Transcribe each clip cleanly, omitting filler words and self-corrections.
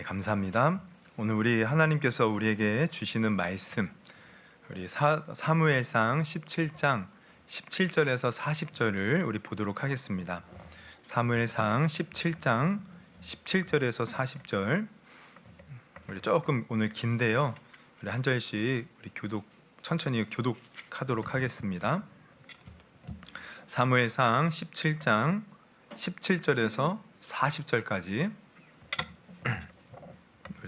감사합니다. 오늘 우리 하나님께서 우리에게 주시는 말씀, 우리 사무엘상 17장 17절에서 40절을 우리 보도록 하겠습니다. 사무엘상 17장 17절에서 40절. 우리 조금 오늘 긴데요. 우리 한 절씩 우리 천천히 교독하도록 하겠습니다. 사무엘상 17장 17절에서 40절까지.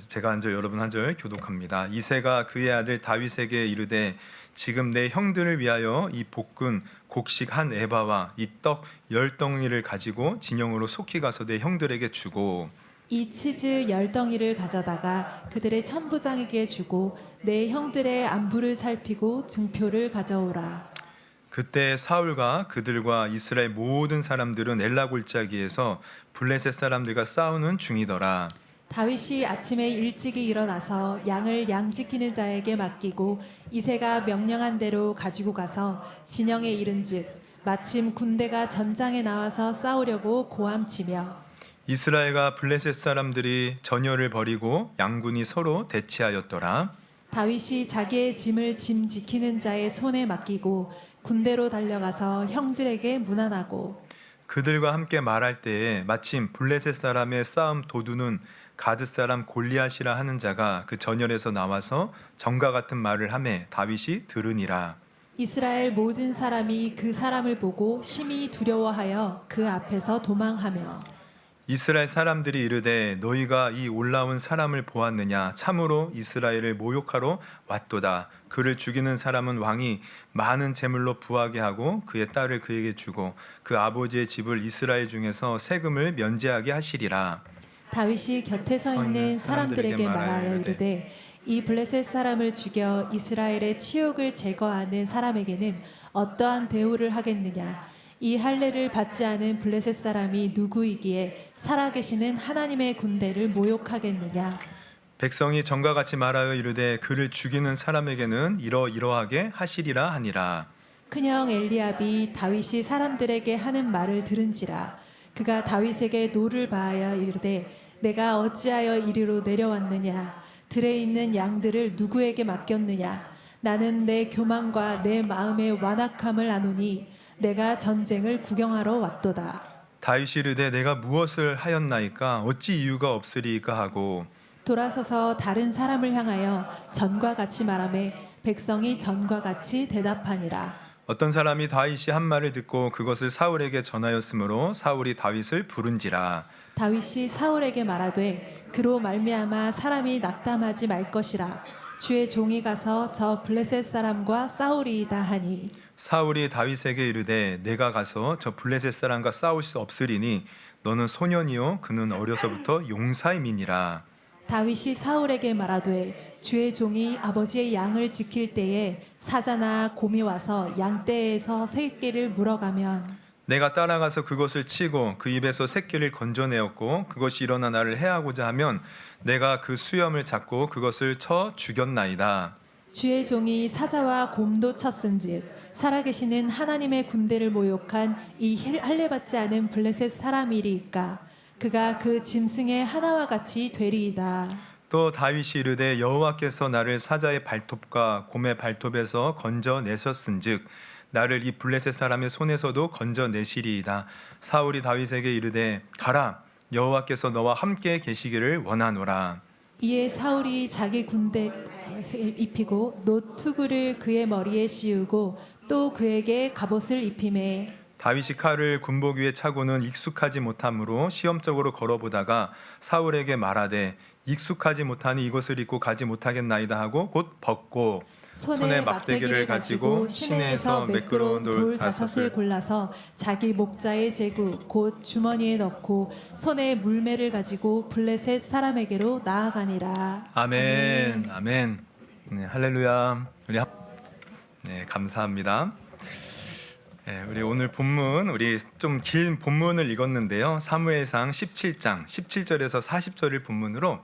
제가 한 절 여러분 한 절 교독합니다. 이새가 그의 아들 다윗에게 이르되 지금 내 형들을 위하여 이 볶은 곡식 한 에바와 이 떡 10덩이를 가지고 진영으로 속히 가서 내 형들에게 주고 이 치즈 10덩이를 가져다가 그들의 천부장에게 주고 내 형들의 안부를 살피고 증표를 가져오라. 그때 사울과 그들과 이스라엘 모든 사람들은 엘라 골짜기에서 블레셋 사람들과 싸우는 중이더라. 다윗이 아침에 일찍이 일어나서 양을 양 지키는 자에게 맡기고 이새가 명령한 대로 가지고 가서 진영에 이른즉 마침 군대가 전장에 나와서 싸우려고 고함치며 이스라엘과 블레셋 사람들이 전열을 벌이고 양군이 서로 대치하였더라. 다윗이 자기의 짐을 짐 지키는 자의 손에 맡기고 군대로 달려가서 형들에게 문안하고 그들과 함께 말할 때에 마침 블레셋 사람의 싸움 도두는 가드 사람 골리앗이라 하는 자가 그 전열에서 나와서 정과 같은 말을 하매 다윗이 들으니라. 이스라엘 모든 사람이 그 사람을 보고 심히 두려워하여 그 앞에서 도망하며 이스라엘 사람들이 이르되 너희가 이 올라온 사람을 보았느냐 참으로 이스라엘을 모욕하러 왔도다. 그를 죽이는 사람은 왕이 많은 재물로 부하게 하고 그의 딸을 그에게 주고 그 아버지의 집을 이스라엘 중에서 세금을 면제하게 하시리라. 다윗이 곁에 서 있는 사람들에게 말하여 이르되 이 블레셋 사람을 죽여 이스라엘의 치욕을 제거하는 사람에게는 어떠한 대우를 하겠느냐. 이 할례를 받지 않은 블레셋 사람이 누구이기에 살아계시는 하나님의 군대를 모욕하겠느냐. 백성이 전과 같이 말하여 이르되 그를 죽이는 사람에게는 이러이러하게 하시리라 하니라. 큰형 엘리압이 다윗이 사람들에게 하는 말을 들은지라. 그가 다윗에게 노를 바하여 이르되 내가 어찌하여 이리로 내려왔느냐. 들에 있는 양들을 누구에게 맡겼느냐. 나는 내 교만과 내 마음의 완악함을 아노니 내가 전쟁을 구경하러 왔도다. 다윗이 이르되 내가 무엇을 하였나이까 어찌 이유가 없으리까 하고 돌아서서 다른 사람을 향하여 전과 같이 말하매 백성이 전과 같이 대답하니라. 어떤 사람이 다윗이 한 말을 듣고 그것을 사울에게 전하였으므로 사울이 다윗을 부른지라. 다윗이 사울에게 말하되 그로 말미암아 사람이 낙담하지 말 것이라. 주의 종이 가서 저 블레셋 사람과 싸우리이다 하니 사울이 다윗에게 이르되 내가 가서 저 블레셋 사람과 싸울 수 없으리니 너는 소년이요 그는 어려서부터 용사임이니라. 다윗이 사울에게 말하되 주의 종이 아버지의 양을 지킬 때에 사자나 곰이 와서 양떼에서 새끼를 물어가면 내가 따라가서 그것을 치고 그 입에서 새끼를 건져내었고 그것이 일어나 나를 해하고자 하면 내가 그 수염을 잡고 그것을 쳐 죽였나이다. 주의 종이 사자와 곰도 쳤은즉 살아계시는 하나님의 군대를 모욕한 이 할례받지 않은 블레셋 사람이리이까 그가 그 짐승의 하나와 같이 되리이다. 또 다윗이 이르되 여호와께서 나를 사자의 발톱과 곰의 발톱에서 건져내셨은즉 나를 이 블레셋 사람의 손에서도 건져내시리이다. 사울이 다윗에게 이르되 가라 여호와께서 너와 함께 계시기를 원하노라. 이에 사울이 자기 군대 입히고 노투구를 그의 머리에 씌우고 또 그에게 갑옷을 입히매 다윗이 칼을 군복 위에 차고는 익숙하지 못함으로 시험적으로 걸어보다가 사울에게 말하되 익숙하지 못하니 이것을 입고 가지 못하겠나이다 하고 곧 벗고 손에 막대기를 가지고 시내에서 매끄러운 돌 5을 골라서 자기 목자의 제구 곧 주머니에 넣고 손에 물매를 가지고 블레셋 사람에게로 나아가니라. 아멘. 아멘. 네, 할렐루야. 네, 감사합니다. 네, 우리 오늘 본문 우리 좀 긴 본문을 읽었는데요. 사무엘상 17장 17절에서 40절을 본문으로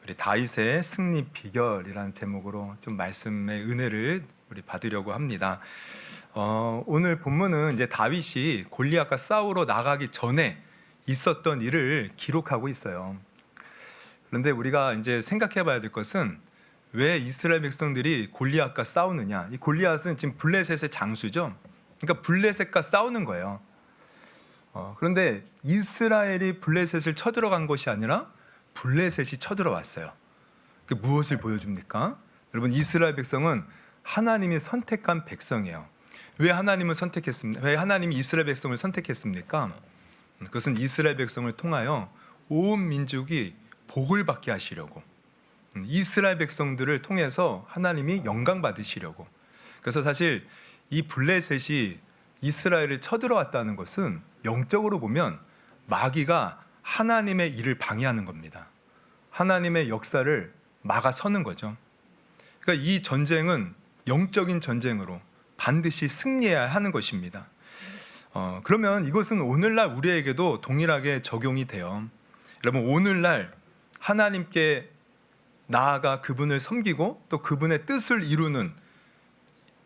우리 다윗의 승리 비결이라는 제목으로 좀 말씀의 은혜를 우리 받으려고 합니다. 오늘 본문은 이제 다윗이 골리앗과 싸우러 나가기 전에 있었던 일을 기록하고 있어요. 그런데 우리가 이제 생각해봐야 될 것은 왜 이스라엘 백성들이 골리앗과 싸우느냐? 이 골리앗은 지금 블레셋의 장수죠. 그러니까 블레셋과 싸우는 거예요. 그런데 이스라엘이 블레셋을 쳐들어간 것이 아니라 블레셋이 쳐들어왔어요. 그 무엇을 보여줍니까? 여러분, 이스라엘 백성은 하나님이 선택한 백성이에요. 왜 하나님을 선택했습니까? 왜 하나님이 이스라엘 백성을 선택했습니까? 그것은 이스라엘 백성을 통하여 온 민족이 복을 받게 하시려고, 이스라엘 백성들을 통해서 하나님이 영광 받으시려고. 그래서 사실 이 블레셋이 이스라엘을 쳐들어왔다는 것은 영적으로 보면 마귀가 하나님의 일을 방해하는 겁니다. 하나님의 역사를 막아서는 거죠. 그러니까 이 전쟁은 영적인 전쟁으로 반드시 승리해야 하는 것입니다. 그러면 이것은 오늘날 우리에게도 동일하게 적용이 돼요. 여러분, 오늘날 하나님께 나아가 그분을 섬기고 또 그분의 뜻을 이루는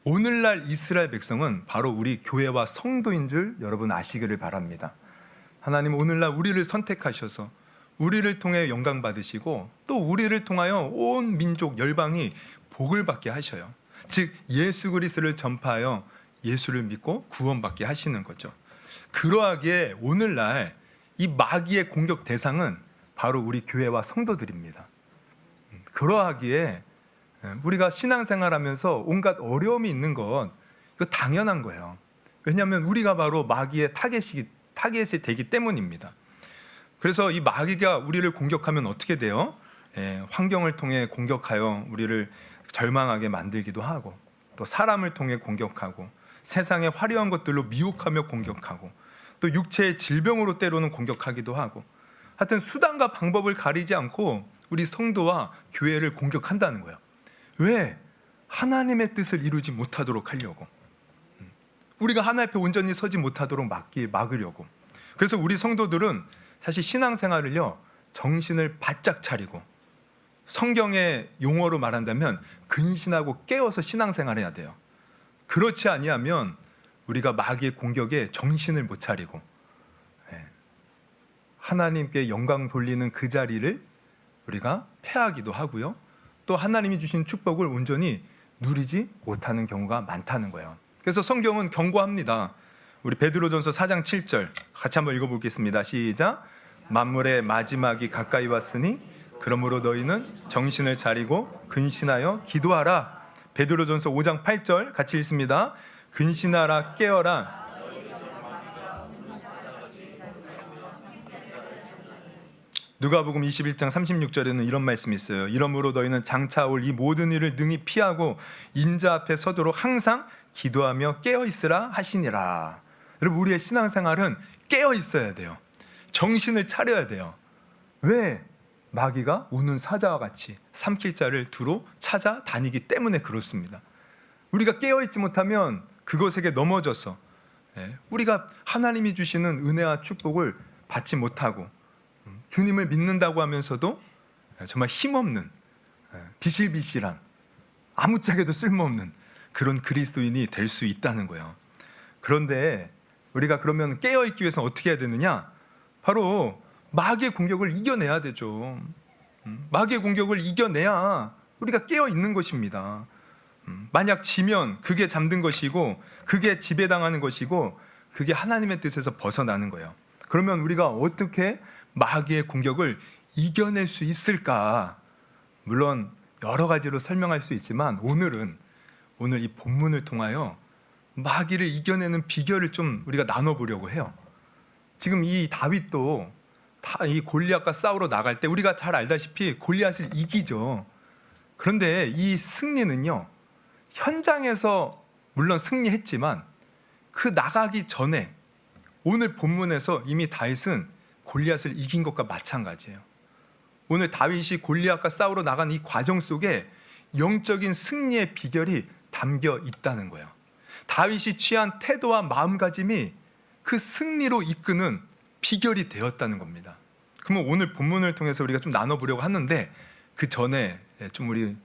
오늘날 이스라엘 백성은 바로 우리 교회와 성도인 줄 여러분 아시기를 바랍니다. 하나님 오늘날 우리를 선택하셔서 우리를 통해 영광 받으시고 또 우리를 통하여 온 민족 열방이 복을 받게 하셔요. 즉 예수 그리스도를 전파하여 예수를 믿고 구원받게 하시는 거죠. 그러하기에 오늘날 이 마귀의 공격 대상은 바로 우리 교회와 성도들입니다. 그러하기에 우리가 신앙생활하면서 온갖 어려움이 있는 것, 이거 당연한 거예요. 왜냐하면 우리가 바로 마귀의 타겟이 되기 때문입니다. 그래서 이 마귀가 우리를 공격하면 어떻게 돼요? 환경을 통해 공격하여 우리를 절망하게 만들기도 하고, 또 사람을 통해 공격하고, 세상의 화려한 것들로 미혹하며 공격하고, 또 육체의 질병으로 때로는 공격하기도 하고, 하여튼 수단과 방법을 가리지 않고 우리 성도와 교회를 공격한다는 거예요. 왜? 하나님의 뜻을 이루지 못하도록 하려고, 우리가 하나님 앞에 온전히 서지 못하도록 막으려고. 그래서 우리 성도들은 사실 신앙생활을요, 정신을 바짝 차리고, 성경의 용어로 말한다면 근신하고 깨어서 신앙생활을 해야 돼요. 그렇지 아니하면 우리가 마귀의 공격에 정신을 못 차리고 하나님께 영광 돌리는 그 자리를 우리가 패하기도 하고요, 또 하나님이 주신 축복을 온전히 누리지 못하는 경우가 많다는 거예요. 그래서 성경은 경고합니다. 우리 베드로전서 4장 7절 같이 한번 읽어보겠습니다. 시작. 만물의 마지막이 가까이 왔으니 그러므로 너희는 정신을 차리고 근신하여 기도하라. 베드로전서 5장 8절 같이 읽습니다. 근신하라, 깨어라. 누가복음 21장 36절에는 이런 말씀이 있어요. 이러므로 너희는 장차 올 이 모든 일을 능히 피하고 인자 앞에 서도록 항상 기도하며 깨어 있으라 하시니라. 여러분, 우리의 신앙생활은 깨어 있어야 돼요. 정신을 차려야 돼요. 왜? 마귀가 우는 사자와 같이 삼킬 자를 두루 찾아다니기 때문에 그렇습니다. 우리가 깨어있지 못하면 그것에게 넘어져서 우리가 하나님이 주시는 은혜와 축복을 받지 못하고 주님을 믿는다고 하면서도 정말 힘없는, 비실비실한, 아무짝에도 쓸모없는 그런 그리스도인이 될 수 있다는 거예요. 그런데 우리가 그러면 깨어있기 위해서는 어떻게 해야 되느냐? 바로 마귀의 공격을 이겨내야 되죠. 마귀의 공격을 이겨내야 우리가 깨어있는 것입니다. 만약 지면 그게 잠든 것이고, 그게 지배당하는 것이고, 그게 하나님의 뜻에서 벗어나는 거예요. 그러면 우리가 어떻게 마귀의 공격을 이겨낼 수 있을까? 물론 여러 가지로 설명할 수 있지만 오늘 이 본문을 통하여 마귀를 이겨내는 비결을 좀 우리가 나눠보려고 해요. 지금 이 다윗도 이 골리앗과 싸우러 나갈 때 우리가 잘 알다시피 골리앗을 이기죠. 그런데 이 승리는요, 현장에서 물론 승리했지만 그 나가기 전에 오늘 본문에서 이미 다윗은 골리앗을 이긴 것과 마찬가지예요. 오늘 다윗이 골리앗과 싸우러 나간 이 과정 속에 영적인 승리의 비결이 담겨 있다는 거예요. 다윗이 취한 태도와 마음가짐이 그 승리로 이끄는 비결이 되었다는 겁니다. 그러면 오늘 본문을 통해서 우리가 좀 나눠보려고 하는데, 그 전에 좀 우리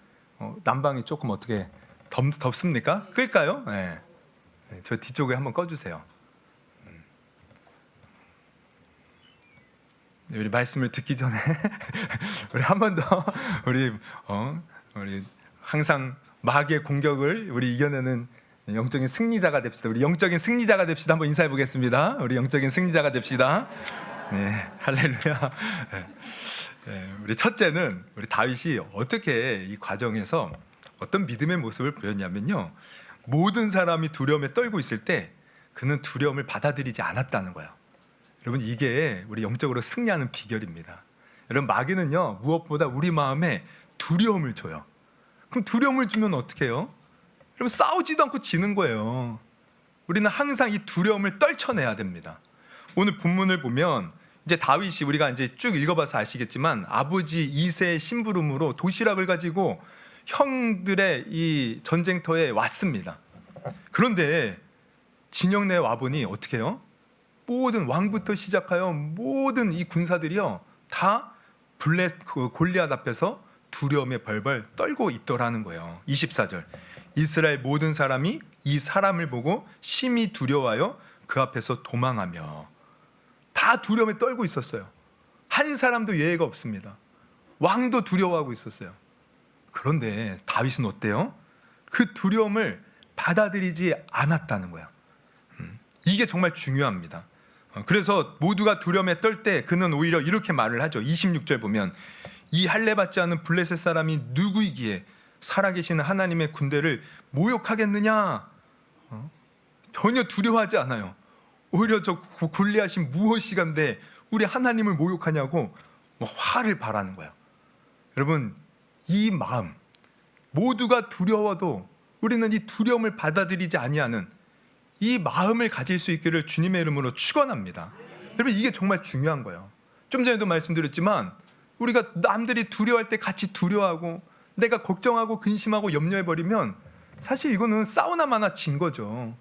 난방이 조금 어떻게 덥습니까? 끌까요? 네. 저 뒤쪽에 한번 꺼주세요. 우리 말씀을 듣기 전에 우리 한 번 더 우리 항상 마귀의 공격을 우리 이겨내는 영적인 승리자가 됩시다. 우리 영적인 승리자가 됩시다. 한번 인사해 보겠습니다. 우리 영적인 승리자가 됩시다. 네, 할렐루야. 네, 우리 첫째는 우리 다윗이 어떻게 이 과정에서 어떤 믿음의 모습을 보였냐면요, 모든 사람이 두려움에 떨고 있을 때 그는 두려움을 받아들이지 않았다는 거예요. 여러분, 이게 우리 영적으로 승리하는 비결입니다. 여러분, 마귀는요 무엇보다 우리 마음에 두려움을 줘요. 그럼 두려움을 주면 어떻게 해요? 여러분, 싸우지도 않고 지는 거예요. 우리는 항상 이 두려움을 떨쳐내야 됩니다. 오늘 본문을 보면 이제 다윗이, 우리가 이제 쭉 읽어봐서 아시겠지만, 아버지 이새의 심부름으로 도시락을 가지고 형들의 이 전쟁터에 왔습니다. 그런데 진영 내에 와보니 어떻게 해요? 모든 왕부터 시작하여 모든 이 군사들이요 다 골리앗 앞에서 두려움에 벌벌 떨고 있더라는 거예요. 24절, 이스라엘 모든 사람이 이 사람을 보고 심히 두려워하여 그 앞에서 도망하며, 다 두려움에 떨고 있었어요. 한 사람도 예외가 없습니다. 왕도 두려워하고 있었어요. 그런데 다윗은 어때요? 그 두려움을 받아들이지 않았다는 거야. 이게 정말 중요합니다. 그래서 모두가 두려움에 떨 때 그는 오히려 이렇게 말을 하죠. 26절 보면, 이 할례 받지 않은 블레셋 사람이 누구이기에 살아계시는 하나님의 군대를 모욕하겠느냐? 전혀 두려워하지 않아요. 오히려 저 골리앗이 무엇이간데 우리 하나님을 모욕하냐고 화를 발하는 거예요. 여러분, 이 마음, 모두가 두려워도 우리는 이 두려움을 받아들이지 아니하는 이 마음을 가질 수 있기를 주님의 이름으로 축원합니다. 여러분, 이게 정말 중요한 거예요. 좀 전에도 말씀드렸지만, 우리가 남들이 두려워할 때 같이 두려워하고 내가 걱정하고 근심하고 염려해버리면 사실 이거는 싸우나 마나 진 거죠.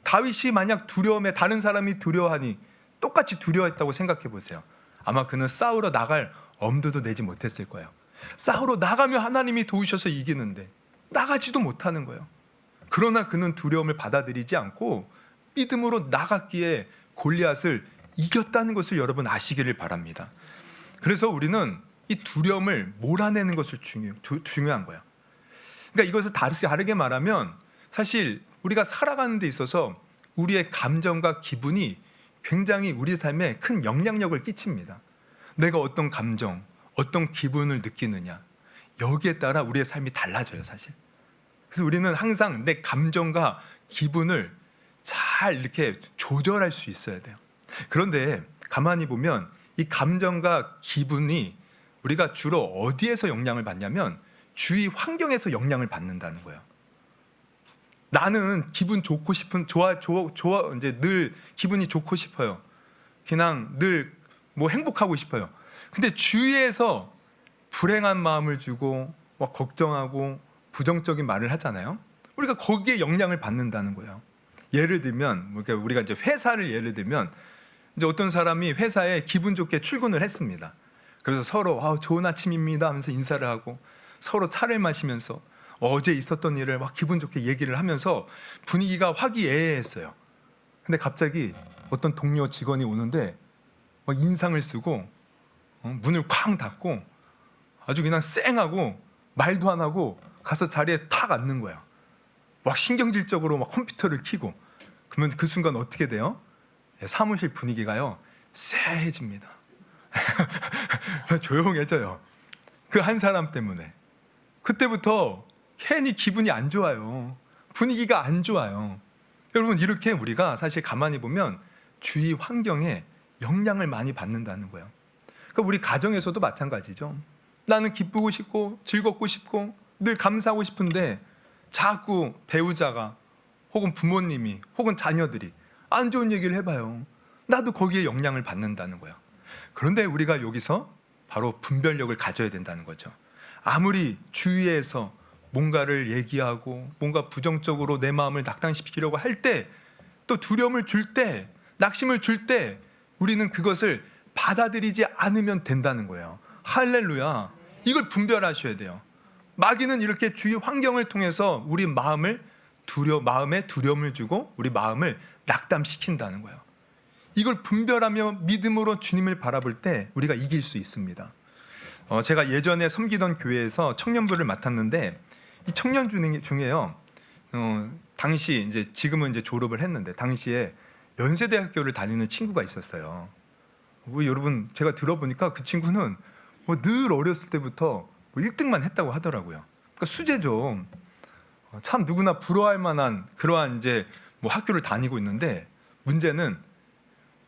다윗이 만약 두려움에 다른 사람이 두려워하니 똑같이 두려워했다고 생각해 보세요. 아마 그는 싸우러 나갈 엄두도 내지 못했을 거예요. 싸우러 나가면 하나님이 도우셔서 이기는데 나가지도 못하는 거예요. 그러나 그는 두려움을 받아들이지 않고 믿음으로 나갔기에 골리앗을 이겼다는 것을 여러분 아시기를 바랍니다. 그래서 우리는 이 두려움을 몰아내는 것을 중요한 거예요. 그러니까 이것을 다르게 말하면, 사실 우리가 살아가는 데 있어서 우리의 감정과 기분이 굉장히 우리 삶에 큰 영향력을 끼칩니다. 내가 어떤 감정, 어떤 기분을 느끼느냐, 여기에 따라 우리의 삶이 달라져요, 사실. 그래서 우리는 항상 내 감정과 기분을 잘 이렇게 조절할 수 있어야 돼요. 그런데 가만히 보면 이 감정과 기분이 우리가 주로 어디에서 영향을 받냐면 주위 환경에서 영향을 받는다는 거예요. 나는 기분 좋고 싶은 이제 늘 기분이 좋고 싶어요. 그냥 늘 뭐 행복하고 싶어요. 근데 주위에서 불행한 마음을 주고 막 걱정하고 부정적인 말을 하잖아요. 우리가 거기에 영향을 받는다는 거예요. 예를 들면 우리가 이제 회사를 예를 들면, 이제 어떤 사람이 회사에 기분 좋게 출근을 했습니다. 그래서 서로 좋은 아침입니다 하면서 인사를 하고, 서로 차를 마시면서 어제 있었던 일을 막 기분 좋게 얘기를 하면서 분위기가 화기애애했어요. 근데 갑자기 어떤 동료 직원이 오는데 막 인상을 쓰고 문을 쾅 닫고 아주 그냥 쌩하고 말도 안 하고 가서 자리에 탁 앉는 거야. 막 신경질적으로 막 컴퓨터를 켜고. 그러면 그 순간 어떻게 돼요? 사무실 분위기가요 쎄해집니다. 조용해져요. 그 한 사람 때문에. 그때부터 괜히 기분이 안 좋아요. 분위기가 안 좋아요. 여러분, 이렇게 우리가 사실 가만히 보면 주위 환경에 영향을 많이 받는다는 거예요. 그러니까 우리 가정에서도 마찬가지죠. 나는 기쁘고 싶고 즐겁고 싶고 늘 감사하고 싶은데 자꾸 배우자가 혹은 부모님이 혹은 자녀들이 안 좋은 얘기를 해봐요. 나도 거기에 영향을 받는다는 거예요. 그런데 우리가 여기서 바로 분별력을 가져야 된다는 거죠. 아무리 주위에서 뭔가를 얘기하고 뭔가 부정적으로 내 마음을 낙담시키려고 할 때, 또 두려움을 줄 때, 낙심을 줄 때 우리는 그것을 받아들이지 않으면 된다는 거예요. 할렐루야. 이걸 분별하셔야 돼요. 마귀는 이렇게 주위 환경을 통해서 우리 마음에 두려움을 주고 우리 마음을 낙담시킨다는 거예요. 이걸 분별하며 믿음으로 주님을 바라볼 때 우리가 이길 수 있습니다. 제가 예전에 섬기던 교회에서 청년부를 맡았는데 이 청년 중에요. 당시 이제 지금은 이제 졸업을 했는데 당시에 연세대학교를 다니는 친구가 있었어요. 여러분 제가 들어보니까 그 친구는 늘 어렸을 때부터 1등만 했다고 하더라고요. 그러니까 수재죠. 참 누구나 부러워할 만한 그러한 이제 학교를 다니고 있는데 문제는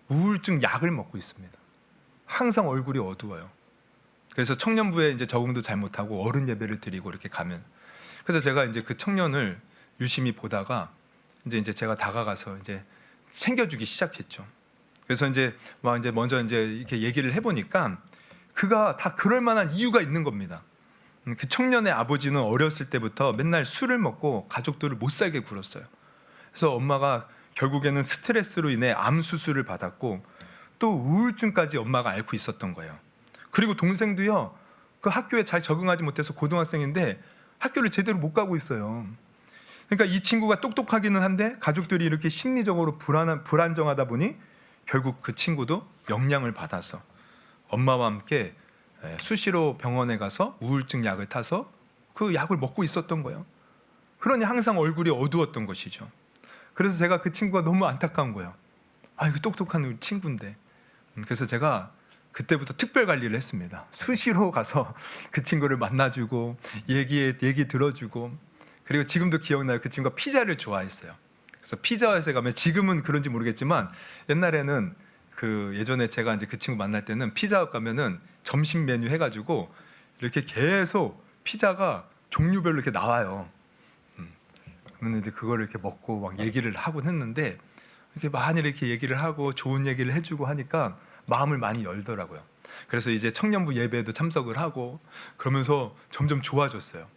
우울증 약을 먹고 있습니다. 항상 얼굴이 어두워요. 그래서 청년부에 이제 적응도 잘 못하고 어른 예배를 드리고 이렇게 가면, 그래서 제가 이제 그 청년을 유심히 보다가 이제 제가 다가가서 이제 챙겨주기 시작했죠. 그래서 이제 먼저 이제 이렇게 얘기를 해보니까 그가 다 그럴 만한 이유가 있는 겁니다. 그 청년의 아버지는 어렸을 때부터 맨날 술을 먹고 가족들을 못 살게 굴었어요. 그래서 엄마가 결국에는 스트레스로 인해 암 수술을 받았고 또 우울증까지 엄마가 앓고 있었던 거예요. 그리고 동생도요, 그 학교에 잘 적응하지 못해서 고등학생인데 학교를 제대로 못 가고 있어요. 그러니까 이 친구가 똑똑하기는 한데 가족들이 이렇게 심리적으로 불안정하다 보니 결국 그 친구도 영향을 받아서 엄마와 함께 수시로 병원에 가서 우울증 약을 타서 그 약을 먹고 있었던 거예요. 그러니 항상 얼굴이 어두웠던 것이죠. 그래서 제가 그 친구가 너무 안타까운 거예요. 이거 똑똑한 우리 친구인데. 그래서 제가 그때부터 특별 관리를 했습니다. 수시로 가서 그 친구를 만나주고 얘기 들어주고, 그리고 지금도 기억나요. 그 친구가 피자를 좋아했어요. 그래서 피자헛에 가면, 지금은 그런지 모르겠지만 옛날에는 예전에 제가 이제 그 친구 만날 때는 피자헛 가면은 점심 메뉴 해가지고 이렇게 계속 피자가 종류별로 이렇게 나와요. 그러면 이제 그걸 이렇게 먹고 막 얘기를 하곤 했는데, 이렇게 많이 이렇게 얘기를 하고 좋은 얘기를 해주고 하니까 마음을 많이 열더라고요. 그래서 이제 청년부 예배에도 참석을 하고 그러면서 점점 좋아졌어요.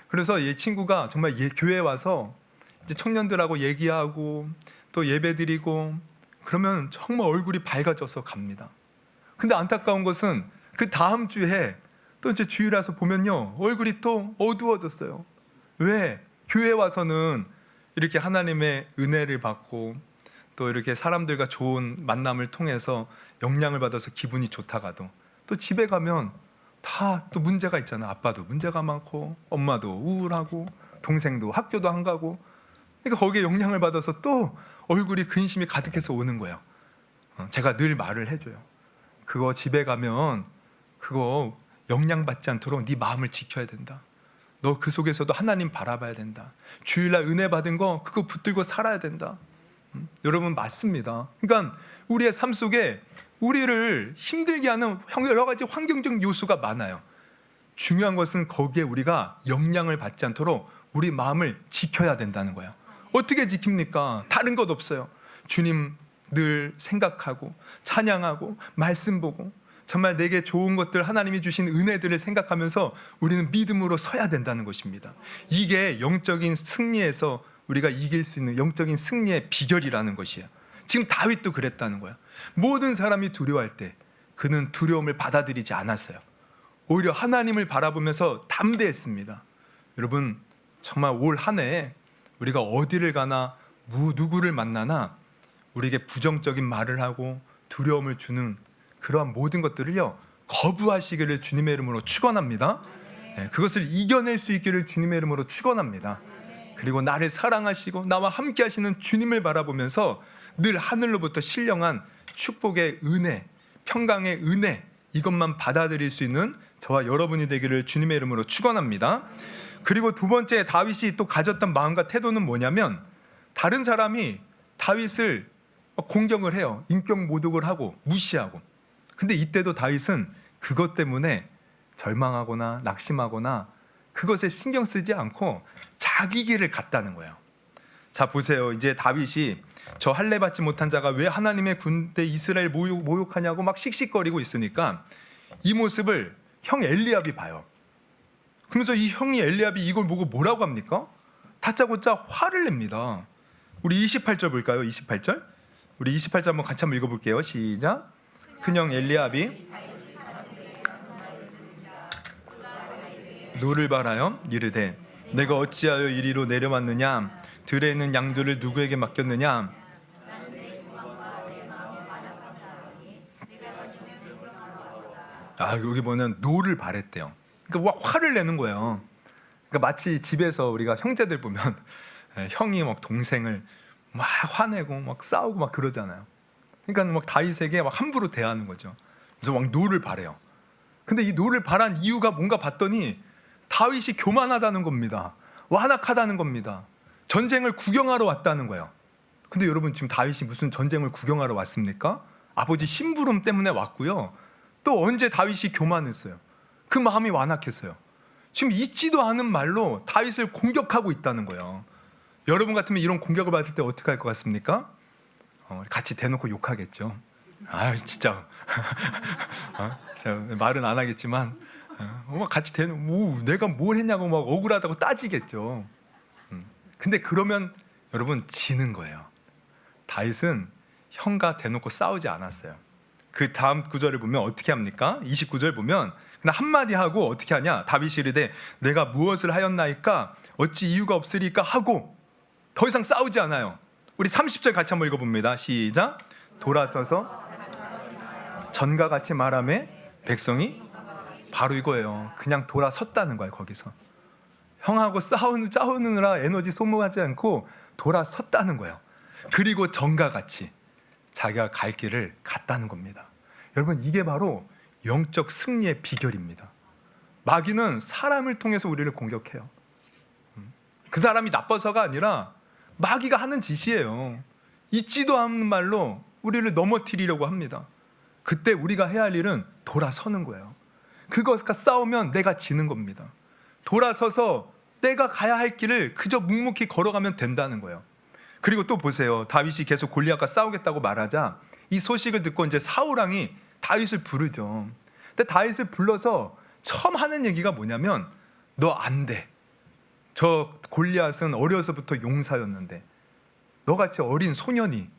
그래서 이 친구가 정말 교회에 와서 이제 청년들하고 얘기하고 또 예배드리고 그러면 정말 얼굴이 밝아져서 갑니다. 근데 안타까운 것은 그 다음 주에 또 이제 주일 와서 보면요, 얼굴이 또 어두워졌어요. 왜? 교회 와서는 이렇게 하나님의 은혜를 받고 또 이렇게 사람들과 좋은 만남을 통해서 영향을 받아서 기분이 좋다가도 또 집에 가면 다 또 문제가 있잖아. 아빠도 문제가 많고 엄마도 우울하고 동생도 학교도 안 가고, 그러니까 거기에 영향을 받아서 또 얼굴이 근심이 가득해서 오는 거예요. 제가 늘 말을 해줘요. 그거 집에 가면 그거 영향받지 않도록 네 마음을 지켜야 된다. 너 그 속에서도 하나님 바라봐야 된다. 주일날 은혜 받은 거 그거 붙들고 살아야 된다. 여러분 맞습니다. 그러니까 우리의 삶 속에 우리를 힘들게 하는 여러 가지 환경적 요소가 많아요. 중요한 것은 거기에 우리가 영향을 받지 않도록 우리 마음을 지켜야 된다는 거예요. 어떻게 지킵니까? 다른 것 없어요. 주님 늘 생각하고 찬양하고 말씀 보고 정말 내게 좋은 것들, 하나님이 주신 은혜들을 생각하면서 우리는 믿음으로 서야 된다는 것입니다. 이게 영적인 승리에서 우리가 이길 수 있는 영적인 승리의 비결이라는 것이에요. 지금 다윗도 그랬다는 거예요. 모든 사람이 두려워할 때 그는 두려움을 받아들이지 않았어요. 오히려 하나님을 바라보면서 담대했습니다. 여러분 정말 올 한 해에 우리가 어디를 가나 누구를 만나나 우리에게 부정적인 말을 하고 두려움을 주는 그러한 모든 것들을요 거부하시기를 주님의 이름으로 축원합니다. 그것을 이겨낼 수 있기를 주님의 이름으로 축원합니다. 그리고 나를 사랑하시고 나와 함께 하시는 주님을 바라보면서 늘 하늘로부터 신령한 축복의 은혜, 평강의 은혜, 이것만 받아들일 수 있는 저와 여러분이 되기를 주님의 이름으로 축원합니다. 그리고 두 번째 다윗이 또 가졌던 마음과 태도는 뭐냐면, 다른 사람이 다윗을 공격을 해요. 인격 모독을 하고 무시하고. 근데 이때도 다윗은 그것 때문에 절망하거나 낙심하거나 그것에 신경 쓰지 않고 자기 길을 갔다는 거예요. 자 보세요. 이제 다윗이 저 할례 받지 못한 자가 왜 하나님의 군대 이스라엘 모욕하냐고 막 씩씩거리고 있으니까 이 모습을 형 엘리압이 봐요. 그러면서 이 형이 엘리압이 이걸 보고 뭐라고 합니까? 다짜고짜 화를 냅니다. 우리 28절 볼까요? 28절. 우리 28절 한번 같이 한번 읽어볼게요. 시작. 큰형 엘리압이 노를 바라여 이르되 내가 어찌하여 이리로 내려왔느냐? 들에 있는 양들을 누구에게 맡겼느냐? 여기 보면 노를 바랬대요. 그러니까 막 화를 내는 거예요. 그러니까 마치 집에서 우리가 형제들 보면 형이 막 동생을 막 화내고 막 싸우고 막 그러잖아요. 그러니까 막 다윗에게 막 함부로 대하는 거죠. 그래서 막 노를 바래요. 근데 이 노를 바란 이유가 뭔가 봤더니 다윗이 교만하다는 겁니다. 완악하다는 겁니다. 전쟁을 구경하러 왔다는 거예요. 근데 여러분, 지금 다윗이 무슨 전쟁을 구경하러 왔습니까? 아버지 심부름 때문에 왔고요. 또 언제 다윗이 교만했어요? 그 마음이 완악했어요. 지금 있지도 않은 말로 다윗을 공격하고 있다는 거예요. 여러분 같으면 이런 공격을 받을 때 어떻게 할 것 같습니까? 같이 대놓고 욕하겠죠. 진짜 제가 말은 안 하겠지만 같이 대놓고 내가 뭘 했냐고 막 억울하다고 따지겠죠. 근데 그러면 여러분 지는 거예요. 다윗은 형과 대놓고 싸우지 않았어요. 그 다음 구절을 보면 어떻게 합니까? 29절 보면 그냥 한마디 하고 어떻게 하냐? 다윗이 이르되 내가 무엇을 하였나이까 어찌 이유가 없으리까 하고 더 이상 싸우지 않아요. 우리 30절 같이 한번 읽어봅니다. 시작. 돌아서서 전과 같이 말하며 백성이 바로 이거예요. 그냥 돌아섰다는 거예요. 거기서 형하고 싸우느라 에너지 소모하지 않고 돌아섰다는 거예요. 그리고 전과 같이 자기가 갈 길을 갔다는 겁니다. 여러분, 이게 바로 영적 승리의 비결입니다. 마귀는 사람을 통해서 우리를 공격해요. 그 사람이 나빠서가 아니라 마귀가 하는 짓이에요. 있지도 않는 말로 우리를 넘어뜨리려고 합니다. 그때 우리가 해야 할 일은 돌아서는 거예요. 그것과 싸우면 내가 지는 겁니다. 돌아서서 내가 가야 할 길을 그저 묵묵히 걸어가면 된다는 거예요. 그리고 또 보세요. 다윗이 계속 골리앗과 싸우겠다고 말하자 이 소식을 듣고 이제 사울 왕이 다윗을 부르죠. 근데 다윗을 불러서 처음 하는 얘기가 뭐냐면 너 안 돼. 저 골리앗은 어려서부터 용사였는데 너같이 어린 소년이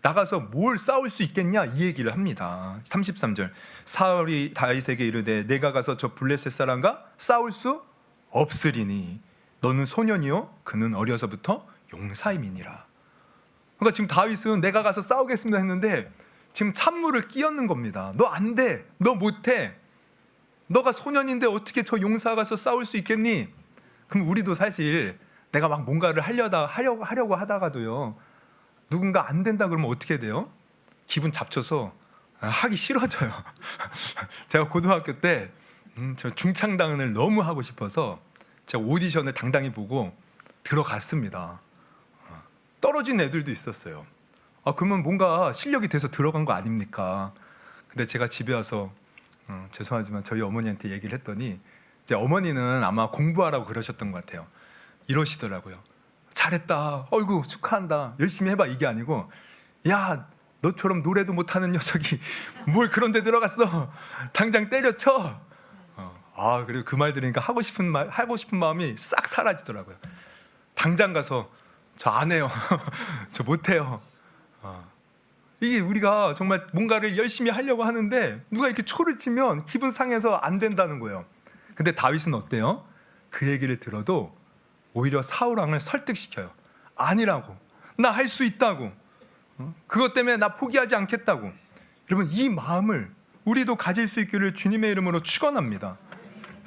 나가서 뭘 싸울 수 있겠냐, 이 얘기를 합니다. 33절 사울이 다윗에게 이르되 내가 가서 저 블레셋 사람과 싸울 수 없으리니 너는 소년이요 그는 어려서부터 용사임이니라. 그러니까 지금 다윗은 내가 가서 싸우겠습니다 했는데 지금 찬물을 끼얹는 겁니다. 너 안 돼, 너 못해, 너가 소년인데 어떻게 저 용사 가서 싸울 수 있겠니? 그럼 우리도 사실 내가 막 뭔가를 하려고 하다가도요, 누군가 안 된다 그러면 어떻게 돼요? 기분 잡쳐서 하기 싫어져요. 제가 고등학교 때 저 중창단을 너무 하고 싶어서 제가 오디션을 당당히 보고 들어갔습니다. 떨어진 애들도 있었어요. 그러면 뭔가 실력이 돼서 들어간 거 아닙니까? 근데 제가 집에 와서 죄송하지만 저희 어머니한테 얘기를 했더니 이제 어머니는 아마 공부하라고 그러셨던 것 같아요. 이러시더라고요. 잘했다, 어이구 축하한다, 열심히 해봐, 이게 아니고 야, 너처럼 노래도 못하는 녀석이 뭘 그런 데 들어갔어, 당장 때려쳐. 그리고 그 말 들으니까 하고 싶은 마음이 싹 사라지더라고요. 당장 가서 저 안 해요. 저 못해요. 이게 우리가 정말 뭔가를 열심히 하려고 하는데 누가 이렇게 초를 치면 기분 상해서 안 된다는 거예요. 근데 다윗은 어때요? 그 얘기를 들어도 오히려 사울 왕을 설득시켜요. 아니라고, 나 할 수 있다고, 그것 때문에 나 포기하지 않겠다고. 여러분, 이 마음을 우리도 가질 수 있기를 주님의 이름으로 축원합니다.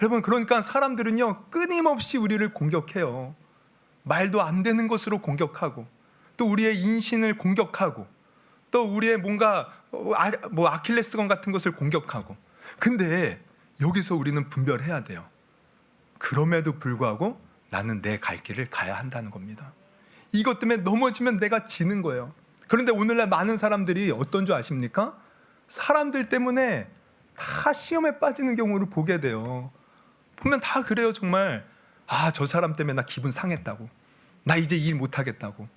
여러분, 그러니까 사람들은요 끊임없이 우리를 공격해요. 말도 안 되는 것으로 공격하고, 또 우리의 인신을 공격하고, 또 우리의 뭔가 아킬레스건 같은 것을 공격하고. 근데 여기서 우리는 분별해야 돼요. 그럼에도 불구하고 나는 내 갈 길을 가야 한다는 겁니다. 이것 때문에 넘어지면 내가 지는 거예요. 그런데 오늘날 많은 사람들이 어떤 줄 아십니까? 사람들 때문에 다 시험에 빠지는 경우를 보게 돼요. 보면 다 그래요. 정말 저 사람 때문에 나 기분 상했다고, 나 이제 일 못하겠다고,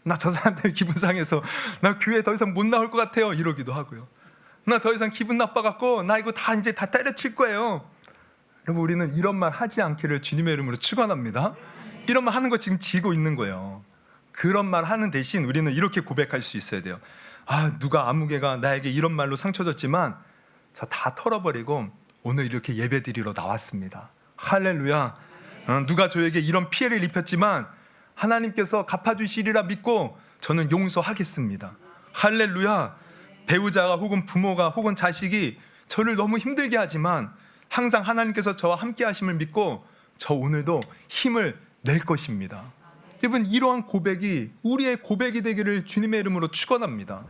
나 저 사람 때문에 기분 상해서 나 교회 더 이상 못 나올 것 같아요, 이러기도 하고요. 나 더 이상 기분 나빠갖고 나 이거 이제 다 때려칠 거예요. 여러분, 우리는 이런 말 하지 않기를 주님의 이름으로 축원합니다. 이런 말 하는 거 지금 지고 있는 거예요. 그런 말 하는 대신 우리는 이렇게 고백할 수 있어야 돼요. 누가 아무개가 나에게 이런 말로 상처 줬지만 저 다 털어버리고 오늘 이렇게 예배 드리러 나왔습니다. 할렐루야. 누가 저에게 이런 피해를 입혔지만 하나님께서 갚아주시리라 믿고 저는 용서하겠습니다. 할렐루야. 배우자가 혹은 부모가 혹은 자식이 저를 너무 힘들게 하지만 항상 하나님께서 저와 함께 하심을 믿고 저 오늘도 힘을 낼 것입니다. 여러분, 이러한 고백이 우리의 고백이 되기를 주님의 이름으로 축원합니다.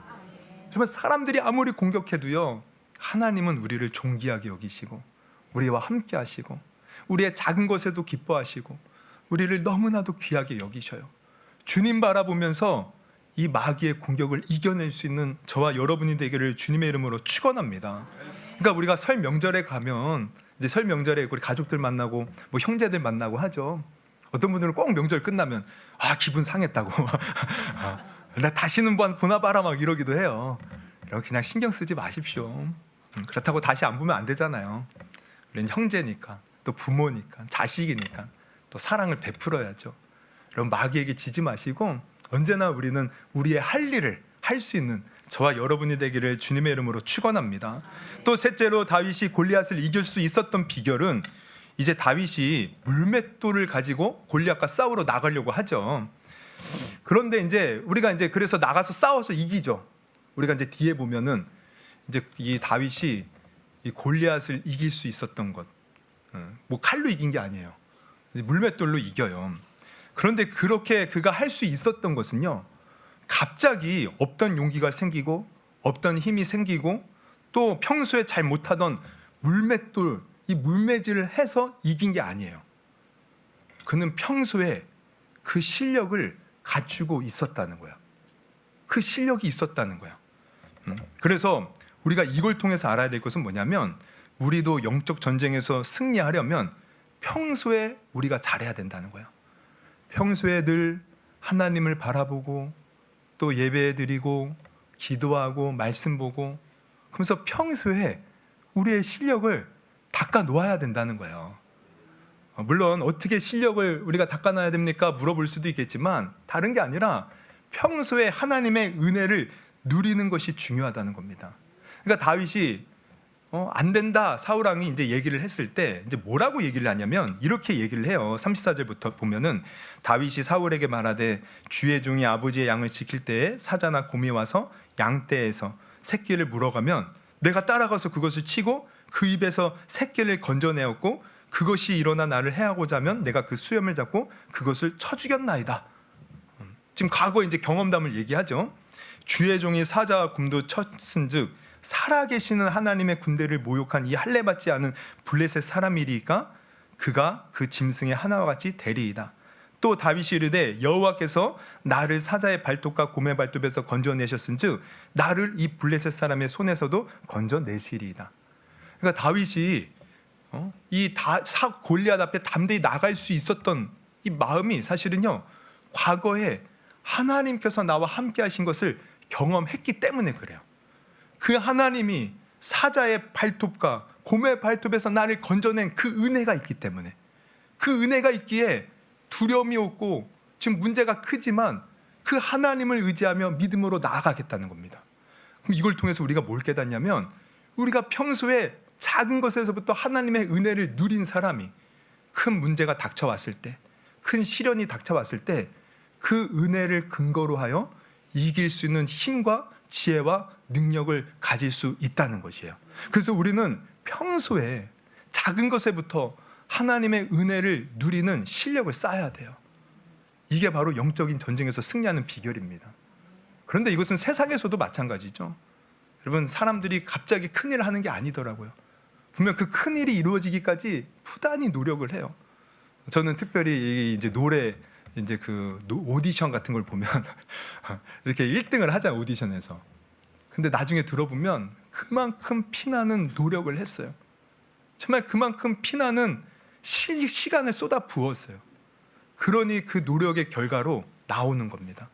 정말 사람들이 아무리 공격해도요, 하나님은 우리를 존귀하게 여기시고 우리와 함께 하시고 우리의 작은 것에도 기뻐하시고 우리를 너무나도 귀하게 여기셔요. 주님 바라보면서 이 마귀의 공격을 이겨낼 수 있는 저와 여러분이 되기를 주님의 이름으로 축원합니다. 그러니까 우리가 설 명절에 가면 이제 설 명절에 우리 가족들 만나고 뭐 형제들 만나고 하죠. 어떤 분들은 꼭 명절 끝나면 기분 상했다고 나 다시는 보나 봐라 막 이러기도 해요. 여러분, 그냥 신경 쓰지 마십시오. 그렇다고 다시 안 보면 안 되잖아요. 우리는 형제니까, 또 부모니까, 자식이니까 또 사랑을 베풀어야죠. 여러분, 마귀에게 지지 마시고 언제나 우리는 우리의 할 일을 할 수 있는 저와 여러분이 되기를 주님의 이름으로 축원합니다. 또 셋째로 다윗이 골리앗을 이길 수 있었던 비결은 이제 다윗이 물맷돌을 가지고 골리앗과 싸우러 나가려고 하죠. 그런데 이제 우리가 이제 그래서 나가서 싸워서 이기죠. 우리가 이제 뒤에 보면은 이제 이 다윗이 이 골리앗을 이길 수 있었던 것, 뭐 칼로 이긴 게 아니에요. 물맷돌로 이겨요. 그런데 그렇게 그가 할 수 있었던 것은요, 갑자기 없던 용기가 생기고 없던 힘이 생기고 또 평소에 잘 못하던 물맷돌, 이 물매질을 해서 이긴 게 아니에요. 그는 평소에 그 실력을 갖추고 있었다는 거야. 그 실력이 있었다는 거야. 그래서 우리가 이걸 통해서 알아야 될 것은 뭐냐면, 우리도 영적 전쟁에서 승리하려면 평소에 우리가 잘해야 된다는 거야. 평소에 늘 하나님을 바라보고 또 예배드리고 기도하고 말씀 보고, 그러면서 평소에 우리의 실력을 닦아 놓아야 된다는 거예요. 물론 어떻게 실력을 우리가 닦아 놔야 됩니까? 물어볼 수도 있겠지만 다른 게 아니라 평소에 하나님의 은혜를 누리는 것이 중요하다는 겁니다. 그러니까 다윗이 안 된다, 사울 왕이 이제 얘기를 했을 때 이제 뭐라고 얘기를 하냐면 이렇게 얘기를 해요. 34절부터 보면은 다윗이 사울에게 말하되 주의 종이 아버지의 양을 지킬 때에 사자나 곰이 와서 양떼에서 새끼를 물어가면 내가 따라가서 그것을 치고 그 입에서 새끼를 건져내었고 그것이 일어나 나를 해하고자 하면 내가 그 수염을 잡고 그것을 쳐 죽였나이다. 지금 과거에 이제 경험담을 얘기하죠. 주의 종이 사자와 곰도 쳤은즉 살아계시는 하나님의 군대를 모욕한 이 할례받지 않은 블레셋 사람이리까 그가 그 짐승의 하나와 같이 되리이다. 또 다윗이 이르되 여호와께서 나를 사자의 발톱과 곰의 발톱에서 건져내셨은즉 나를 이 블레셋 사람의 손에서도 건져내시리이다. 그러니까 다윗이 이 골리앗 앞에 담대히 나갈 수 있었던 이 마음이 사실은요, 과거에 하나님께서 나와 함께 하신 것을 경험했기 때문에 그래요. 그 하나님이 사자의 발톱과 곰의 발톱에서 나를 건져낸 그 은혜가 있기 때문에, 그 은혜가 있기에 두려움이 없고 지금 문제가 크지만 그 하나님을 의지하며 믿음으로 나아가겠다는 겁니다. 그럼 이걸 통해서 우리가 뭘 깨닫냐면, 우리가 평소에 작은 것에서부터 하나님의 은혜를 누린 사람이 큰 문제가 닥쳐왔을 때, 큰 시련이 닥쳐왔을 때 그 은혜를 근거로 하여 이길 수 있는 힘과 지혜와 능력을 가질 수 있다는 것이에요. 그래서 우리는 평소에 작은 것에부터 하나님의 은혜를 누리는 실력을 쌓아야 돼요. 이게 바로 영적인 전쟁에서 승리하는 비결입니다. 그런데 이것은 세상에서도 마찬가지죠. 여러분, 사람들이 갑자기 큰일을 하는 게 아니더라고요. 분명 그 큰일이 이루어지기까지 부단히 노력을 해요. 저는 특별히 이제 노래 이제 그 오디션 같은 걸 보면 이렇게 1등을 하잖아요, 오디션에서. 근데 나중에 들어보면 그만큼 피나는 노력을 했어요. 정말 그만큼 피나는 시간을 쏟아 부었어요. 그러니 그 노력의 결과로 나오는 겁니다.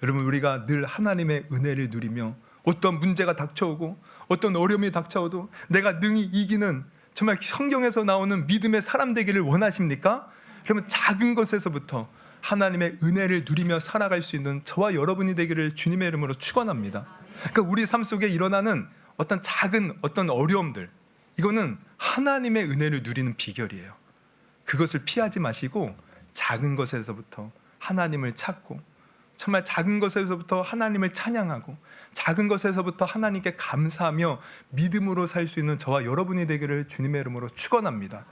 여러분, 우리가 늘 하나님의 은혜를 누리며 어떤 문제가 닥쳐오고 어떤 어려움이 닥쳐오도 내가 능히 이기는, 정말 성경에서 나오는 믿음의 사람 되기를 원하십니까? 그러면 작은 것에서부터 하나님의 은혜를 누리며 살아갈 수 있는 저와 여러분이 되기를 주님의 이름으로 축원합니다. 그러니까 우리 삶 속에 일어나는 어떤 작은 어떤 어려움들, 이거는 하나님의 은혜를 누리는 비결이에요. 그것을 피하지 마시고 작은 것에서부터 하나님을 찾고 정말 작은 것에서부터 하나님을 찬양하고 작은 것에서부터 하나님께 감사하며 믿음으로 살 수 있는 저와 여러분이 되기를 주님의 이름으로 축원합니다.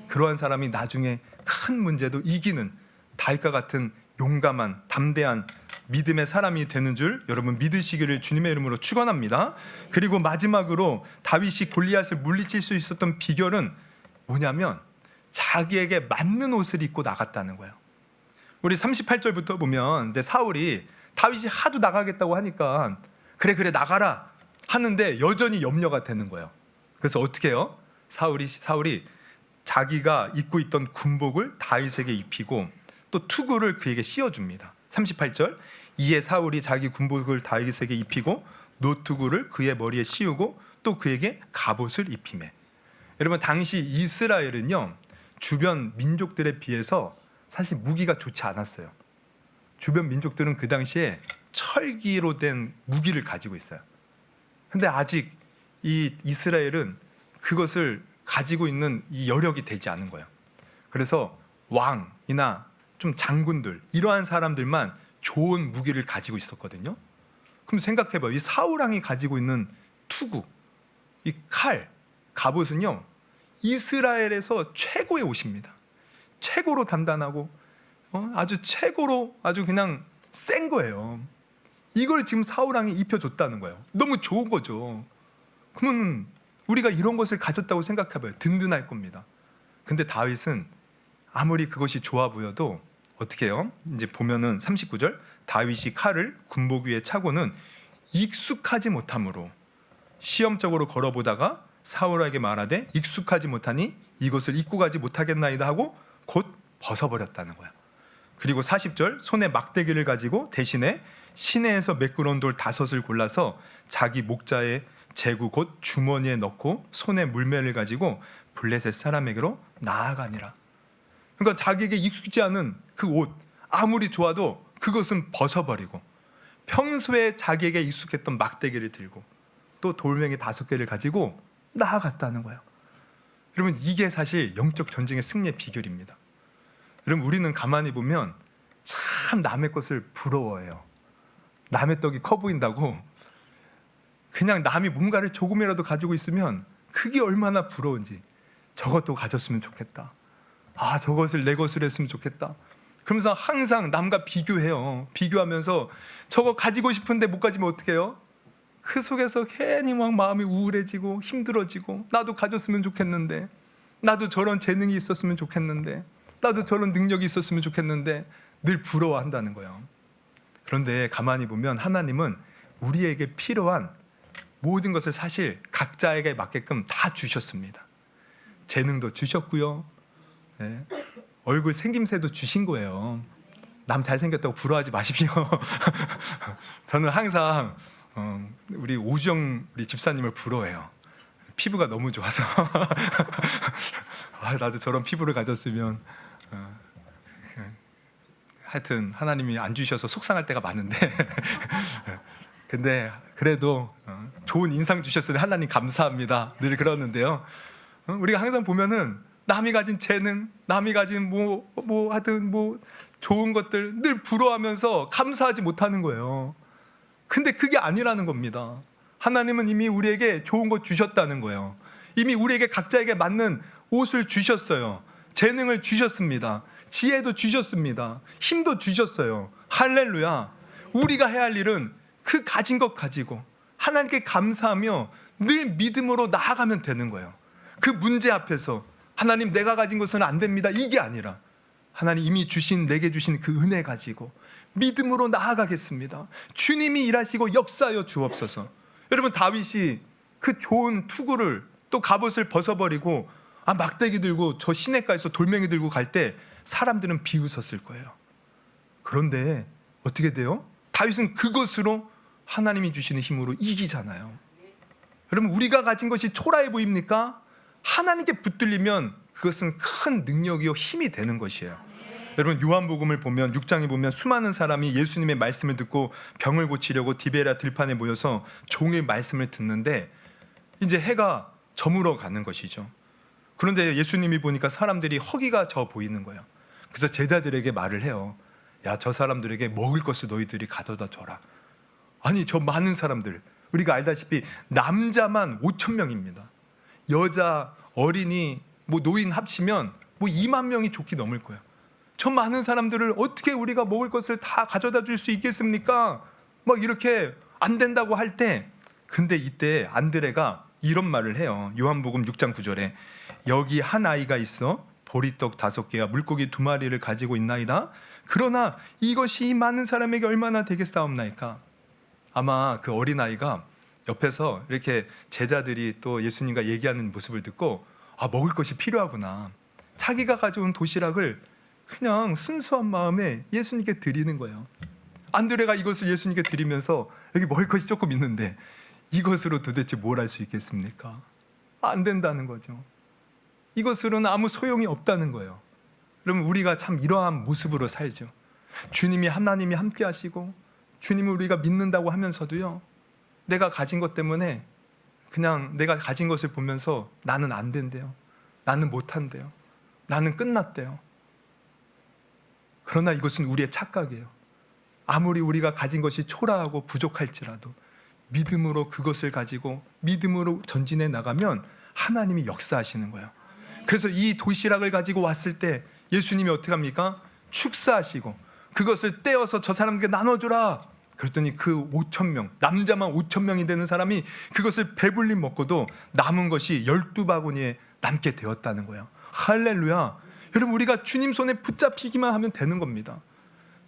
그러한 사람이 나중에 큰 문제도 이기는 다윗과 같은 용감한 담대한 믿음의 사람이 되는 줄 여러분 믿으시기를 주님의 이름으로 축원합니다. 그리고 마지막으로 다윗이 골리앗을 물리칠 수 있었던 비결은 뭐냐면 자기에게 맞는 옷을 입고 나갔다는 거예요. 우리 38절부터 보면 이제 사울이 다윗이 하도 나가겠다고 하니까 그래 나가라 하는데 여전히 염려가 되는 거예요. 그래서 어떻게 해요? 사울이 자기가 입고 있던 군복을 다윗에게 입히고 또 투구를 그에게 씌워줍니다. 38절 이에 사울이 자기 군복을 다윗에게 입히고 노투구를 그의 머리에 씌우고 또 그에게 갑옷을 입히매. 여러분 당시 이스라엘은요 주변 민족들에 비해서 사실 무기가 좋지 않았어요. 주변 민족들은 그 당시에 철기로 된 무기를 가지고 있어요. 근데 아직 이 이스라엘은 그것을 가지고 있는 이 여력이 되지 않은 거예요. 그래서 왕이나 좀 장군들 이러한 사람들만 좋은 무기를 가지고 있었거든요. 그럼 생각해봐요. 이 사울왕이 가지고 있는 투구, 이 칼, 갑옷은요 이스라엘에서 최고의 옷입니다. 최고로 단단하고 아주 최고로 아주 그냥 센 거예요. 이걸 지금 사울왕이 입혀줬다는 거예요. 너무 좋은 거죠. 그러면 우리가 이런 것을 가졌다고 생각해봐요. 든든할 겁니다. 근데 다윗은 아무리 그것이 좋아 보여도 어떻게 해요? 이제 보면은 39절 다윗이 칼을 군복 위에 차고는 익숙하지 못함으로 시험적으로 걸어보다가 사울에게 말하되 익숙하지 못하니 이것을 입고 가지 못하겠나이다 하고 곧 벗어버렸다는 거야. 그리고 40절 손에 막대기를 가지고 대신에 시내에서 매끄러운 돌 5을 골라서 자기 목자의 제구 곧 주머니에 넣고 손에 물매를 가지고 블레셋 사람에게로 나아가니라. 그러니까 자기에게 익숙지 않은 그 옷 아무리 좋아도 그것은 벗어버리고 평소에 자기에게 익숙했던 막대기를 들고 또 돌멩이 5개를 가지고 나아갔다는 거예요. 여러분 이게 사실 영적 전쟁의 승리의 비결입니다. 여러분 우리는 가만히 보면 참 남의 것을 부러워해요. 남의 떡이 커 보인다고 그냥 남이 뭔가를 조금이라도 가지고 있으면 그게 얼마나 부러운지 저것도 가졌으면 좋겠다. 아 저것을 내 것으로 했으면 좋겠다. 그러면서 항상 남과 비교해요. 비교하면서 저거 가지고 싶은데 못 가지면 어떻게 해요? 그 속에서 괜히 막 마음이 우울해지고 힘들어지고 나도 가졌으면 좋겠는데 나도 저런 재능이 있었으면 좋겠는데 나도 저런 능력이 있었으면 좋겠는데 늘 부러워한다는 거예요. 그런데 가만히 보면 하나님은 우리에게 필요한 모든 것을 사실 각자에게 맞게끔 다 주셨습니다. 재능도 주셨고요. 네. 얼굴 생김새도 주신 거예요. 남 잘생겼다고 부러워하지 마십시오. 저는 항상 우리 오주영 우리 집사님을 부러워해요. 피부가 너무 좋아서 아, 나도 저런 피부를 가졌으면 하여튼 하나님이 안 주셔서 속상할 때가 많은데 근데 그래도 좋은 인상 주셨으니 하나님 감사합니다 늘 그러는데요. 우리가 항상 보면은 남이 가진 재능, 남이 가진 하여튼 좋은 것들 늘 부러워하면서 감사하지 못하는 거예요. 근데 그게 아니라는 겁니다. 하나님은 이미 우리에게 좋은 것 주셨다는 거예요. 이미 우리에게 각자에게 맞는 옷을 주셨어요. 재능을 주셨습니다. 지혜도 주셨습니다. 힘도 주셨어요. 할렐루야. 우리가 해야 할 일은 그 가진 것 가지고 하나님께 감사하며 늘 믿음으로 나아가면 되는 거예요. 그 문제 앞에서 하나님 내가 가진 것은 안 됩니다 이게 아니라 하나님 이미 내게 주신 그 은혜 가지고 믿음으로 나아가겠습니다. 주님이 일하시고 역사하여 주옵소서. 여러분 다윗이 그 좋은 투구를 또 갑옷을 벗어버리고 막대기 들고 저 시내가에서 돌멩이 들고 갈 때 사람들은 비웃었을 거예요. 그런데 어떻게 돼요? 다윗은 그것으로 하나님이 주시는 힘으로 이기잖아요. 여러분 우리가 가진 것이 초라해 보입니까? 하나님께 붙들리면 그것은 큰 능력이요 힘이 되는 것이에요. 여러분 요한복음을 보면 6장에 보면 수많은 사람이 예수님의 말씀을 듣고 병을 고치려고 디베랴 들판에 모여서 종의 말씀을 듣는데 이제 해가 저물어 가는 것이죠. 그런데 예수님이 보니까 사람들이 허기가 져 보이는 거예요. 그래서 제자들에게 말을 해요. 야, 저 사람들에게 먹을 것을 너희들이 가져다 줘라. 아니, 저 많은 사람들, 우리가 알다시피 남자만 5천 명입니다. 여자, 어린이, 노인 합치면 2만 명이 좋게 넘을 거예요. 저 많은 사람들을 어떻게 우리가 먹을 것을 다 가져다 줄 수 있겠습니까? 이렇게 안 된다고 할 때, 근데 이때 안드레가 이런 말을 해요. 요한복음 6장 9절에 여기 한 아이가 있어 보리떡 5개와 물고기 2마리를 가지고 있나이다. 그러나 이것이 이 많은 사람에게 얼마나 되겠사옵나이까. 아마 그 어린아이가 옆에서 이렇게 제자들이 또 예수님과 얘기하는 모습을 듣고 먹을 것이 필요하구나. 자기가 가져온 도시락을 그냥 순수한 마음에 예수님께 드리는 거예요. 안드레가 이것을 예수님께 드리면서 여기 먹을 것이 조금 있는데 이것으로 도대체 뭘 할 수 있겠습니까? 안 된다는 거죠. 이것으로는 아무 소용이 없다는 거예요. 그러면 우리가 참 이러한 모습으로 살죠. 주님이 하나님이 함께 하시고 주님을 우리가 믿는다고 하면서도요, 내가 가진 것 때문에 그냥 내가 가진 것을 보면서 나는 안 된대요. 나는 못한대요. 나는 끝났대요. 그러나 이것은 우리의 착각이에요. 아무리 우리가 가진 것이 초라하고 부족할지라도 믿음으로 그것을 가지고 믿음으로 전진해 나가면 하나님이 역사하시는 거예요. 그래서 이 도시락을 가지고 왔을 때 예수님이 어떻게 합니까? 축사하시고 그것을 떼어서 저 사람에게 나눠주라. 그랬더니 그 5천 명, 남자만 5천 명이 되는 사람이 그것을 배불리 먹고도 남은 것이 12바구니에 남게 되었다는 거예요. 할렐루야. 여러분, 우리가 주님 손에 붙잡히기만 하면 되는 겁니다.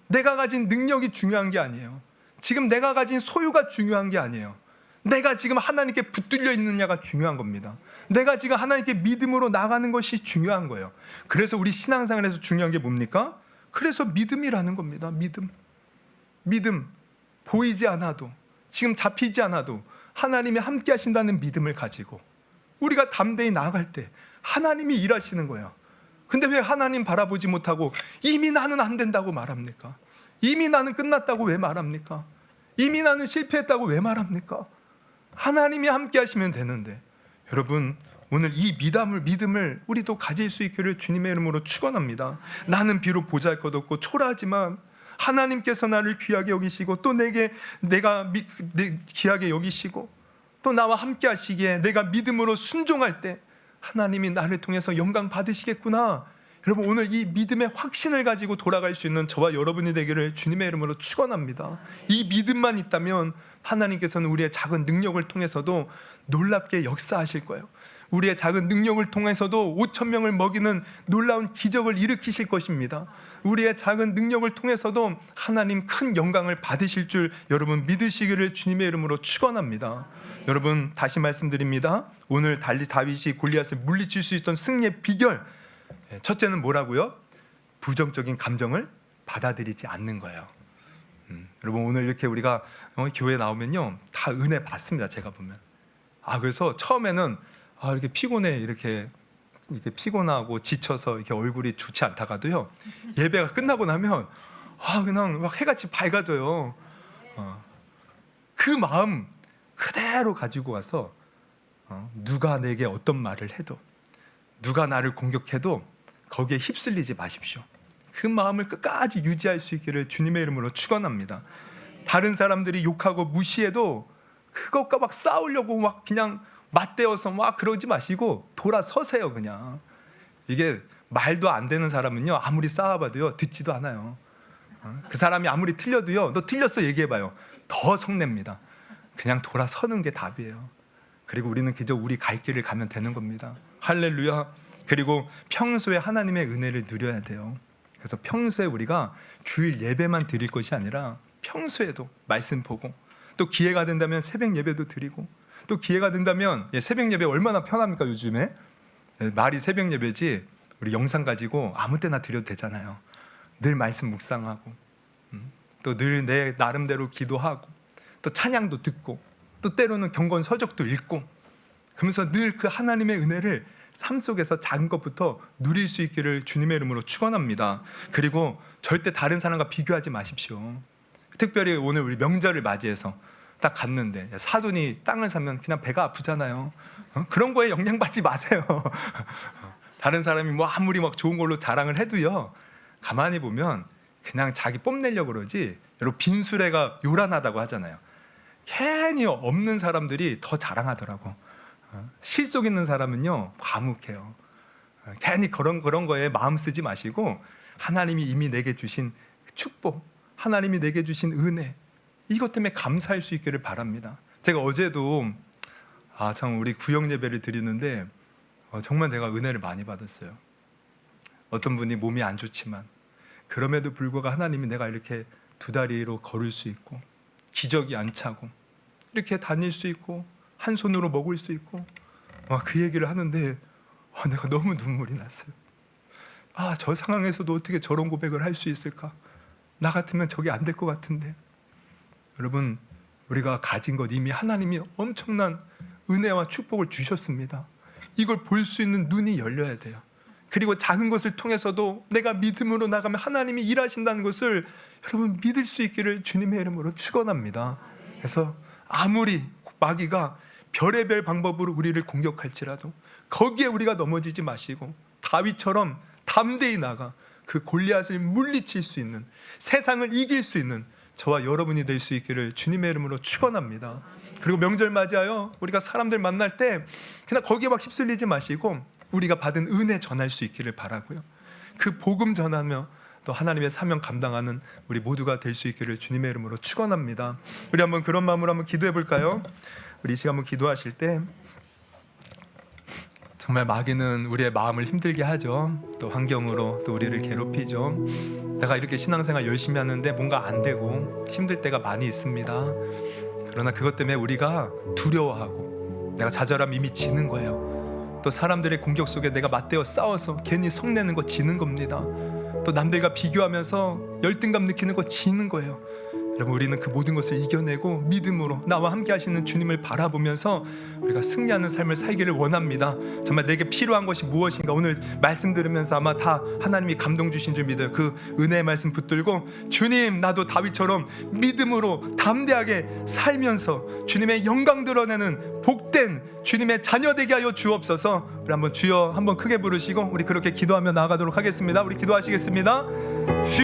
내가 가진 능력이 중요한 게 아니에요. 지금 내가 가진 소유가 중요한 게 아니에요. 내가 지금 하나님께 붙들려 있느냐가 중요한 겁니다. 내가 지금 하나님께 믿음으로 나가는 것이 중요한 거예요. 그래서 우리 신앙생활에서 중요한 게 뭡니까? 그래서 믿음이라는 겁니다. 믿음. 보이지 않아도, 지금 잡히지 않아도 하나님이 함께 하신다는 믿음을 가지고 우리가 담대히 나아갈 때 하나님이 일하시는 거예요. 근데 왜 하나님 바라보지 못하고 이미 나는 안 된다고 말합니까? 이미 나는 끝났다고 왜 말합니까? 이미 나는 실패했다고 왜 말합니까? 하나님이 함께 하시면 되는데, 여러분, 오늘 이 믿음을 우리도 가질 수 있기를 주님의 이름으로 축원합니다. 나는 비록 보잘것없고 초라하지만 하나님께서 나를 귀하게 여기시고 또 내가 귀하게 여기시고 또 나와 함께 하시기에 내가 믿음으로 순종할 때 하나님이 나를 통해서 영광 받으시겠구나. 여러분, 오늘 이 믿음의 확신을 가지고 돌아갈 수 있는 저와 여러분이 되기를 주님의 이름으로 축원합니다. 이 믿음만 있다면 하나님께서는 우리의 작은 능력을 통해서도 놀랍게 역사하실 거예요. 우리의 작은 능력을 통해서도 5천 명을 먹이는 놀라운 기적을 일으키실 것입니다. 우리의 작은 능력을 통해서도 하나님 큰 영광을 받으실 줄 여러분 믿으시기를 주님의 이름으로 축원합니다. 여러분, 다시 말씀드립니다. 오늘 다윗이 골리앗을 물리칠 수 있던 승리의 비결, 첫째는 뭐라고요? 부정적인 감정을 받아들이지 않는 거예요. 여러분, 오늘 이렇게 우리가 교회 나오면요, 다 은혜 받습니다. 제가 보면. 그래서 처음에는 이렇게 피곤해, 이렇게 피곤하고 지쳐서 이렇게 얼굴이 좋지 않다가도요, 예배가 끝나고 나면 그냥 막 해같이 밝아져요. 그 마음 그대로 가지고 와서 누가 내게 어떤 말을 해도, 누가 나를 공격해도 거기에 휩쓸리지 마십시오. 그 마음을 끝까지 유지할 수 있기를 주님의 이름으로 축원합니다. 다른 사람들이 욕하고 무시해도 그것과 막 싸우려고 막 그냥 맞대어서 막 그러지 마시고 돌아서세요. 그냥 이게 말도 안 되는 사람은요, 아무리 싸워봐도요 듣지도 않아요. 그 사람이 아무리 틀려도요, 너 틀렸어 얘기해봐요, 더 성냅니다. 그냥 돌아서는 게 답이에요. 그리고 우리는 그저 우리 갈 길을 가면 되는 겁니다. 할렐루야. 그리고 평소에 하나님의 은혜를 누려야 돼요. 그래서 평소에 우리가 주일 예배만 드릴 것이 아니라 평소에도 말씀 보고, 또 기회가 된다면 새벽 예배도 드리고, 또 기회가 된다면 새벽 예배 얼마나 편합니까 요즘에? 말이 새벽 예배지 우리 영상 가지고 아무 때나 드려도 되잖아요. 늘 말씀 묵상하고, 또 늘 내 나름대로 기도하고, 또 찬양도 듣고, 또 때로는 경건 서적도 읽고, 그러면서 늘 그 하나님의 은혜를 삶 속에서 작은 것부터 누릴 수 있기를 주님의 이름으로 축원합니다. 그리고 절대 다른 사람과 비교하지 마십시오. 특별히 오늘 우리 명절을 맞이해서 딱 갔는데 사돈이 땅을 사면 그냥 배가 아프잖아요. 그런 거에 영향받지 마세요. 다른 사람이 아무리 막 좋은 걸로 자랑을 해도요, 가만히 보면 그냥 자기 뽐내려고 그러지. 여러분 빈수레가 요란하다고 하잖아요. 괜히 없는 사람들이 더 자랑하더라고. 실속 있는 사람은요 과묵해요. 괜히 그런 거에 마음 쓰지 마시고 하나님이 이미 내게 주신 축복, 하나님이 내게 주신 은혜, 이것 때문에 감사할 수 있기를 바랍니다. 제가 어제도 참 우리 구역 예배를 드리는데 정말 내가 은혜를 많이 받았어요. 어떤 분이 몸이 안 좋지만 그럼에도 불구하고 하나님이 내가 이렇게 두 다리로 걸을 수 있고 기저귀 안 차고 이렇게 다닐 수 있고 한 손으로 먹을 수 있고 그 얘기를 하는데 내가 너무 눈물이 났어요. 저 상황에서도 어떻게 저런 고백을 할 수 있을까? 나 같으면 저게 안 될 것 같은데. 여러분 우리가 가진 것 이미 하나님이 엄청난 은혜와 축복을 주셨습니다. 이걸 볼 수 있는 눈이 열려야 돼요. 그리고 작은 것을 통해서도 내가 믿음으로 나가면 하나님이 일하신다는 것을 여러분 믿을 수 있기를 주님의 이름으로 축원합니다. 그래서 아무리 마귀가 별의별 방법으로 우리를 공격할지라도 거기에 우리가 넘어지지 마시고 다윗처럼 담대히 나가 그 골리앗을 물리칠 수 있는, 세상을 이길 수 있는 저와 여러분이 될 수 있기를 주님의 이름으로 축원합니다. 그리고 명절 맞이하여 우리가 사람들 만날 때 그냥 거기에 막 휩쓸리지 마시고 우리가 받은 은혜 전할 수 있기를 바라고요. 그 복음 전하며 또 하나님의 사명 감당하는 우리 모두가 될 수 있기를 주님의 이름으로 축원합니다. 우리 한번 그런 마음으로 한번 기도해 볼까요? 우리 이 시간 한번 기도하실 때 정말 마귀는 우리의 마음을 힘들게 하죠. 또 환경으로 또 우리를 괴롭히죠. 내가 이렇게 신앙생활 열심히 하는데 뭔가 안 되고 힘들 때가 많이 있습니다. 그러나 그것 때문에 우리가 두려워하고 내가 좌절하면 이미 지는 거예요. 또 사람들의 공격 속에 내가 맞대어 싸워서 괜히 성내는 거 지는 겁니다. 또 남들과 비교하면서 열등감 느끼는 거 지는 거예요. 여러분 우리는 그 모든 것을 이겨내고 믿음으로 나와 함께 하시는 주님을 바라보면서 우리가 승리하는 삶을 살기를 원합니다. 정말 내게 필요한 것이 무엇인가 오늘 말씀 들으면서 아마 다 하나님이 감동 주신 줄 믿어요. 그 은혜의 말씀 붙들고 주님 나도 다윗처럼 믿음으로 담대하게 살면서 주님의 영광 드러내는 복된 주님의 자녀 되게 하여 주옵소서. 우리 한번 주여 한번 크게 부르시고 우리 그렇게 기도하며 나아가도록 하겠습니다. 우리 기도하시겠습니다.